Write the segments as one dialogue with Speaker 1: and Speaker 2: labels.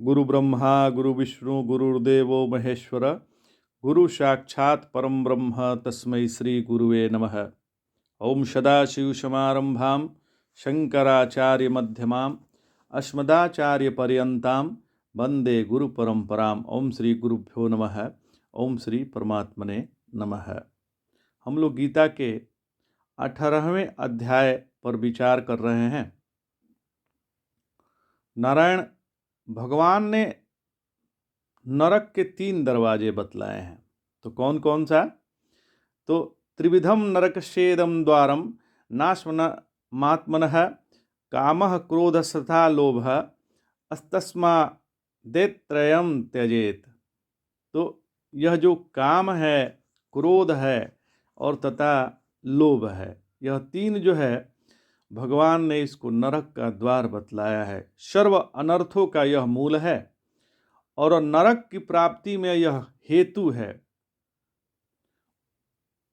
Speaker 1: गुरु ब्रह्मा गुरु विष्णु गुरुर्देवो महेश्वर गुरु साक्षात् परम ब्रह्म तस्मै श्री गुरुवे नमः। ओम सदाशिवसमारंभां शंकराचार्य मध्यमाम् अस्मदाचार्य पर्यन्तां वंदे गुरु परंपराम। ओम श्री गुरुभ्यो नमः। ओम श्री परमात्मने नमः। हम लोग गीता के 18वें अध्याय पर विचार कर रहे हैं। नारायण भगवान ने नरक के 3 दरवाजे बतलाए हैं। तो कौन कौन सा? तो त्रिविधम नरकस्येदं द्वारम नाशमात्मनः कामः क्रोधस्तथा लोभः अस्तस्मादेत्रयं त्यजेत। तो यह जो काम है, क्रोध है और तथा लोभ है, यह 3 जो है भगवान ने इसको नरक का द्वार बतलाया है। सर्व अनर्थों का यह मूल है और नरक की प्राप्ति में यह हेतु है,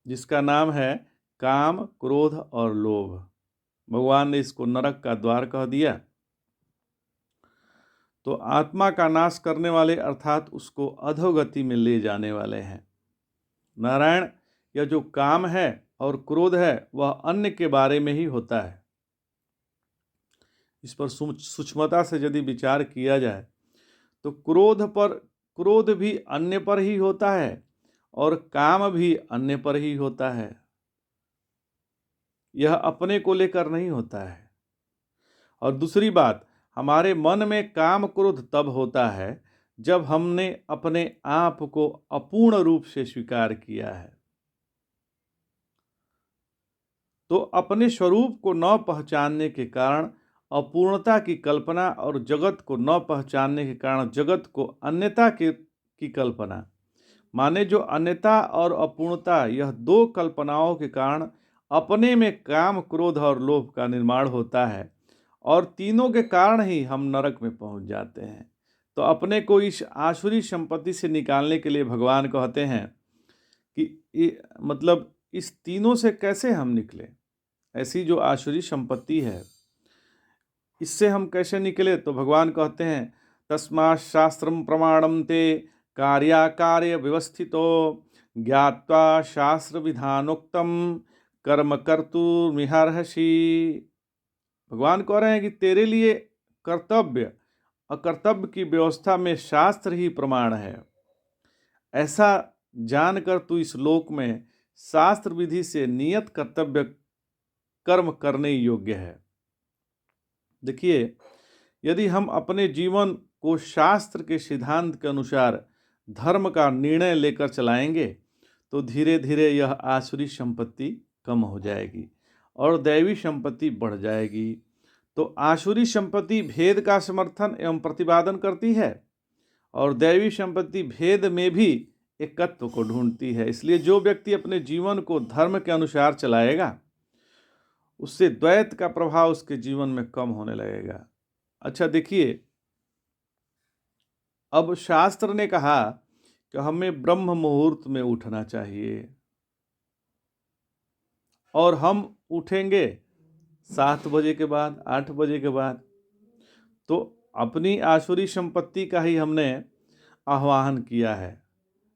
Speaker 1: जिसका नाम है काम, क्रोध और लोभ। भगवान ने इसको नरक का द्वार कह दिया। तो आत्मा का नाश करने वाले अर्थात उसको अधोगति में ले जाने वाले हैं। नारायण, यह जो काम है और क्रोध है वह अन्य के बारे में ही होता है। इस पर सूक्ष्मता से यदि विचार किया जाए तो क्रोध भी अन्य पर ही होता है और काम भी अन्य पर ही होता है। यह अपने को लेकर नहीं होता है। और दूसरी बात, हमारे मन में काम क्रोध तब होता है जब हमने अपने आप को अपूर्ण रूप से स्वीकार किया है। तो अपने स्वरूप को न पहचानने के कारण अपूर्णता की कल्पना और जगत को न पहचानने के कारण जगत को अन्यता की कल्पना, माने जो अन्यता और अपूर्णता, यह 2 कल्पनाओं के कारण अपने में काम, क्रोध और लोभ का निर्माण होता है और तीनों के कारण ही हम नरक में पहुंच जाते हैं। तो अपने को इस आसुरी संपत्ति से निकालने के लिए भगवान कहते हैं कि मतलब इस तीनों से कैसे हम निकले। ऐसी जो आसुरी संपत्ति है, इससे हम कैसे निकले? तो भगवान कहते हैं तस्मात् शास्त्रम प्रमाणम ते कार्याकार्य व्यवस्थितो ज्ञात्वा शास्त्र विधानोक्तम कर्म कर्तुमिहार्हसि। भगवान कह रहे हैं कि तेरे लिए कर्तव्य अकर्तव्य की व्यवस्था में शास्त्र ही प्रमाण है। ऐसा जानकर तू इस लोक में शास्त्र विधि से नियत कर्तव्य कर्म करने योग्य है। देखिए, यदि हम अपने जीवन को शास्त्र के सिद्धांत के अनुसार धर्म का निर्णय लेकर चलाएंगे तो धीरे धीरे यह आसुरी संपत्ति कम हो जाएगी और दैवी संपत्ति बढ़ जाएगी। तो आसुरी संपत्ति भेद का समर्थन एवं प्रतिपादन करती है और दैवी संपत्ति भेद में भी एकत्व को ढूंढती है। इसलिए जो व्यक्ति अपने जीवन को धर्म के अनुसार चलाएगा, उससे द्वैत का प्रभाव उसके जीवन में कम होने लगेगा। अच्छा देखिए, अब शास्त्र ने कहा कि हमें ब्रह्म मुहूर्त में उठना चाहिए और हम उठेंगे 7 बजे के बाद, 8 बजे के बाद। तो अपनी आसुरी संपत्ति का ही हमने आह्वान किया है।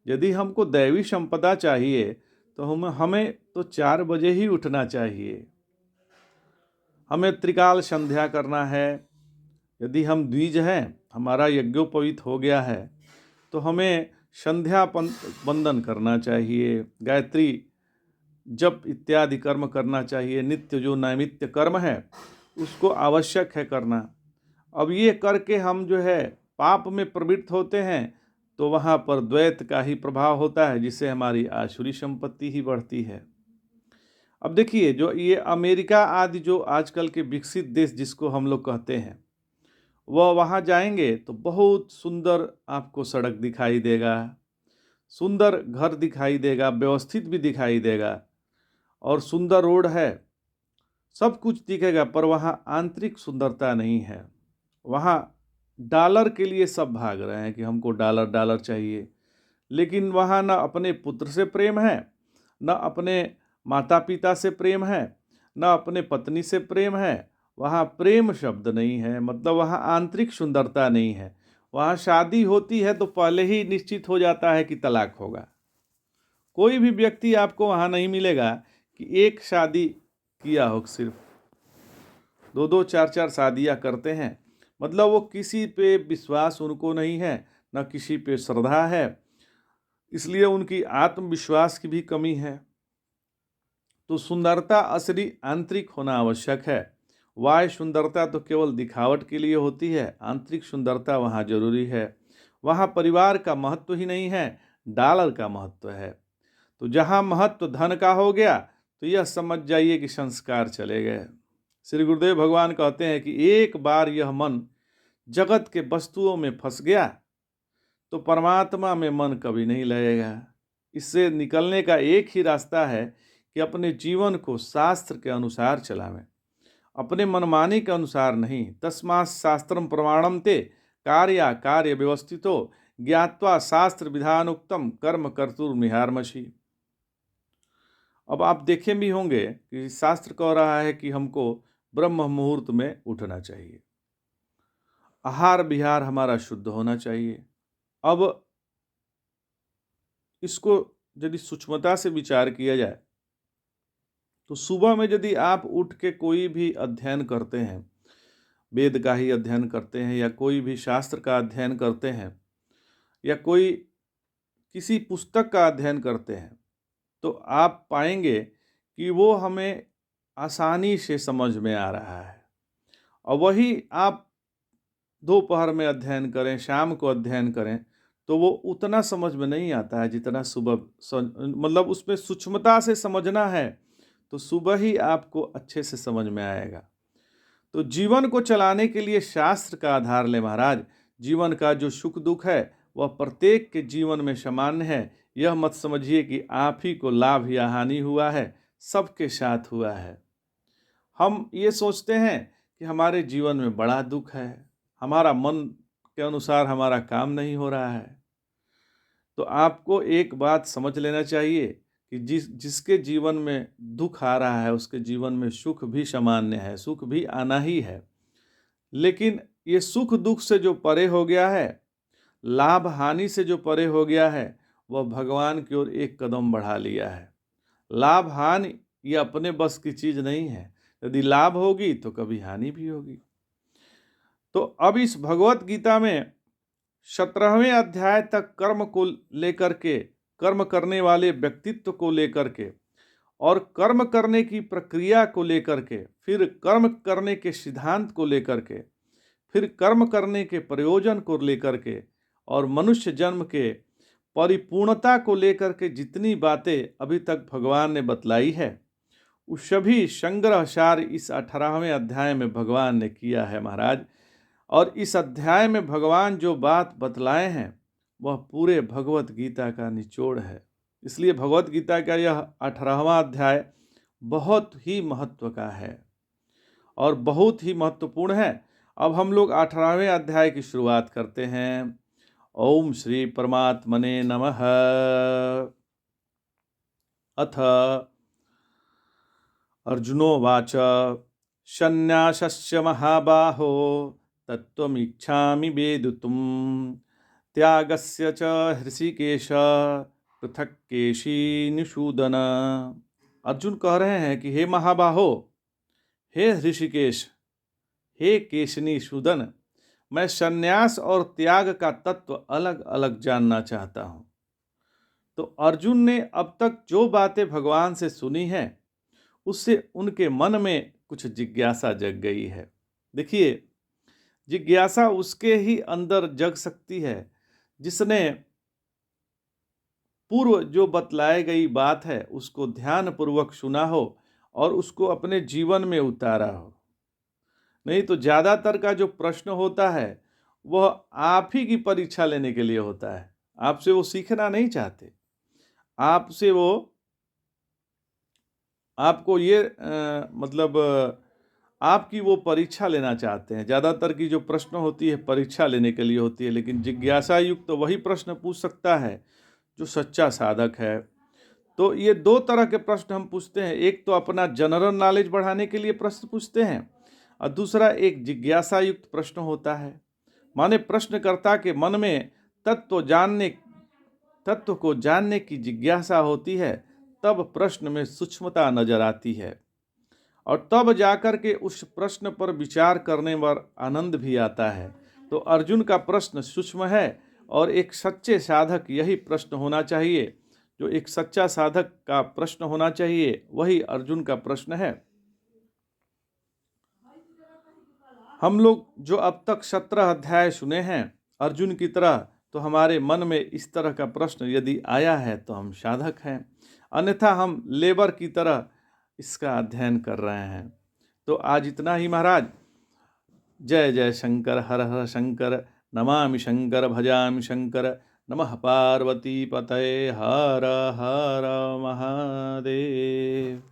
Speaker 1: यदि हमको दैवी संपदा चाहिए तो हमें तो 4 बजे ही उठना चाहिए। हमें त्रिकाल संध्या करना है। यदि हम द्विज हैं, हमारा यज्ञोपवीत हो गया है, तो हमें संध्या वंदन करना चाहिए, गायत्री जप इत्यादि कर्म करना चाहिए। नित्य जो नैमित्य कर्म है उसको आवश्यक है करना। अब ये करके हम जो है पाप में प्रवृत्त होते हैं तो वहाँ पर द्वैत का ही प्रभाव होता है, जिससे हमारी आसुरी संपत्ति ही बढ़ती है। अब देखिए, जो ये अमेरिका आदि जो आजकल के विकसित देश जिसको हम लोग कहते हैं, वह वहाँ जाएंगे तो बहुत सुंदर आपको सड़क दिखाई देगा, सुंदर घर दिखाई देगा, व्यवस्थित भी दिखाई देगा और सुंदर रोड है, सब कुछ दिखेगा, पर वहाँ आंतरिक सुंदरता नहीं है। वहाँ डॉलर के लिए सब भाग रहे हैं कि हमको डॉलर डॉलर चाहिए, लेकिन वहाँ न अपने पुत्र से प्रेम है, न अपने माता पिता से प्रेम है, न अपने पत्नी से प्रेम है। वहाँ प्रेम शब्द नहीं है, मतलब वहाँ आंतरिक सुंदरता नहीं है। वहाँ शादी होती है तो पहले ही निश्चित हो जाता है कि तलाक होगा। कोई भी व्यक्ति आपको वहाँ नहीं मिलेगा कि एक शादी किया हो, सिर्फ दो दो चार चार शादियाँ करते हैं। मतलब वो किसी पे विश्वास उनको नहीं है, न किसी पे श्रद्धा है, इसलिए उनकी आत्मविश्वास की भी कमी है। तो सुंदरता असली आंतरिक होना आवश्यक है। बाह्य सुंदरता तो केवल दिखावट के लिए होती है, आंतरिक सुंदरता वहाँ जरूरी है। वहाँ परिवार का महत्व ही नहीं है, डॉलर का महत्व है। तो जहाँ महत्व धन का हो गया तो यह समझ जाइए कि संस्कार चले गए। श्री गुरुदेव भगवान कहते हैं कि एक बार यह मन जगत के वस्तुओं में फंस गया तो परमात्मा में मन कभी नहीं लगेगा। इससे निकलने का एक ही रास्ता है कि अपने जीवन को शास्त्र के अनुसार चलावें, अपने मनमानी के अनुसार नहीं। तस्मात् शास्त्रम प्रमाणम ते कार्या कार्य व्यवस्थितो ज्ञात्वा शास्त्र विधानोक्तम कर्म कर्तुर्मिहार्मषि। अब आप देखें भी होंगे कि शास्त्र कह रहा है कि हमको ब्रह्म मुहूर्त में उठना चाहिए, आहार विहार हमारा शुद्ध होना चाहिए। अब इसको यदि सूक्ष्मता से विचार किया जाए तो सुबह में यदि आप उठ के कोई भी अध्ययन करते हैं, वेद का ही अध्ययन करते हैं या कोई भी शास्त्र का अध्ययन करते हैं या कोई किसी पुस्तक का अध्ययन करते हैं, तो आप पाएंगे कि वो हमें आसानी से समझ में आ रहा है। और वही आप दोपहर में अध्ययन करें, शाम को अध्ययन करें, तो वो उतना समझ में नहीं आता है जितना सुबह। मतलब उसमें सूक्ष्मता से समझना है तो सुबह ही आपको अच्छे से समझ में आएगा। तो जीवन को चलाने के लिए शास्त्र का आधार ले महाराज। जीवन का जो सुख दुख है वह प्रत्येक के जीवन में सामान्य है। यह मत समझिए कि आप ही को लाभ या हानि हुआ है, सबके साथ हुआ है। हम ये सोचते हैं कि हमारे जीवन में बड़ा दुख है, हमारा मन के अनुसार हमारा काम नहीं हो रहा है। तो आपको एक बात समझ लेना चाहिए कि जिसके जीवन में दुख आ रहा है उसके जीवन में सुख भी सामान्य है, सुख भी आना ही है। लेकिन ये सुख दुख से जो परे हो गया है, लाभ हानि से जो परे हो गया है, वह भगवान की ओर एक कदम बढ़ा लिया है। लाभ हानि ये अपने बस की चीज नहीं है। यदि लाभ होगी तो कभी हानि भी होगी। तो अब इस भगवत गीता में 17वें अध्याय तक कर्म को लेकर के, कर्म करने वाले व्यक्तित्व को लेकर के और कर्म करने की प्रक्रिया को लेकर के, फिर कर्म करने के सिद्धांत को लेकर के, फिर कर्म करने के प्रयोजन को लेकर के और मनुष्य जन्म के परिपूर्णता को लेकर के जितनी बातें अभी तक भगवान ने बतलाई है, उस सभी संग्रह सार इस 18वें अध्याय में भगवान ने किया है महाराज। और इस अध्याय में भगवान जो बात बतलाए हैं वह पूरे भगवत गीता का निचोड़ है। इसलिए भगवत गीता का यह 18वां अध्याय बहुत ही महत्व का है और बहुत ही महत्वपूर्ण है। अब हम लोग 18वें अध्याय की शुरुआत करते हैं। ओम श्री परमात्मने नमः। अथ अर्जुनोवाच सन्न्यासस्य महाबाहो तत्त्वमिच्छामि वेदितुं त्यागस्य च हृषिकेश पृथक् केशिनिषूदन। अर्जुन कह रहे हैं कि हे महाबाहो, हे हृषिकेश, हे केशिनिषूदन, मैं सन्यास और त्याग का तत्व अलग अलग जानना चाहता हूँ। तो अर्जुन ने अब तक जो बातें भगवान से सुनी हैं उससे उनके मन में कुछ जिज्ञासा जग गई है। देखिए, जिज्ञासा उसके ही अंदर जग सकती है जिसने पूर्व जो बतलाई गई बात है उसको ध्यान पूर्वक सुना हो और उसको अपने जीवन में उतारा हो। नहीं तो ज़्यादातर का जो प्रश्न होता है वह आप ही की परीक्षा लेने के लिए होता है। आपसे वो सीखना नहीं चाहते, आपसे वो आपको ये मतलब आपकी वो परीक्षा लेना चाहते हैं। ज़्यादातर की जो प्रश्न होती है परीक्षा लेने के लिए होती है, लेकिन जिज्ञासा युक्त तो वही प्रश्न पूछ सकता है जो सच्चा साधक है। तो ये दो तरह के प्रश्न हम पूछते हैं। एक तो अपना जनरल नॉलेज बढ़ाने के लिए प्रश्न पूछते हैं और दूसरा एक जिज्ञासा युक्त प्रश्न होता है। माने प्रश्नकर्ता के मन में तत्व को जानने की जिज्ञासा होती है, तब प्रश्न में सूक्ष्मता नजर आती है और तब जाकर के उस प्रश्न पर विचार करने पर आनंद भी आता है। तो अर्जुन का प्रश्न सूक्ष्म है और एक सच्चे साधक यही प्रश्न होना चाहिए, जो एक सच्चा साधक का प्रश्न होना चाहिए, वही अर्जुन का प्रश्न है। हम लोग जो अब तक 17 अध्याय सुने हैं अर्जुन की तरह, तो हमारे मन में इस तरह का प्रश्न यदि आया है तो हम साधक हैं, अन्यथा हम लेबर की तरह इसका अध्ययन कर रहे हैं। तो आज इतना ही महाराज। जय जय शंकर, हर हर शंकर, नमामि शंकर, भजामि शंकर। नमः पार्वती पतये, हर हर महादेव।